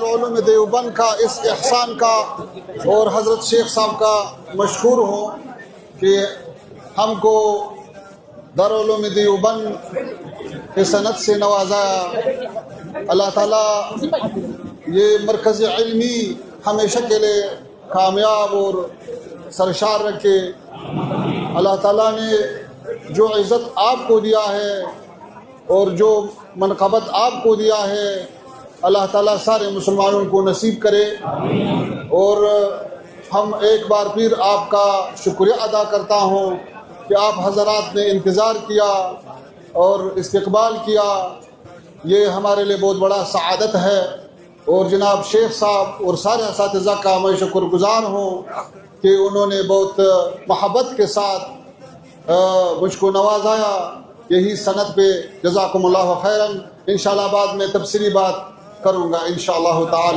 علوم دیوبند کا اس احسان کا اور حضرت شیخ صاحب کا مشکور ہوں کہ ہم کو دارالعلوم دیوبند کی سند سے نوازا۔ اللہ تعالیٰ یہ مرکز علمی ہمیشہ کے لیے کامیاب اور سرشار رکھے۔ اللہ تعالیٰ نے جو عزت آپ کو دیا ہے اور جو منقبت آپ کو دیا ہے، اللہ تعالیٰ سارے مسلمانوں کو نصیب کرے۔ اور ہم ایک بار پھر آپ کا شکریہ ادا کرتا ہوں کہ آپ حضرات نے انتظار کیا اور استقبال کیا، یہ ہمارے لیے بہت بڑا سعادت ہے۔ اور جناب شیخ صاحب اور سارے اساتذہ کا میں شکر گزار ہوں کہ انہوں نے بہت محبت کے ساتھ مجھ کو نوازایا یہی سند پہ۔ جزاکم اللہ خیراً۔ انشاءاللہ بعد میں تفصیلی بات کروں گا انشاءاللہ تعالی۔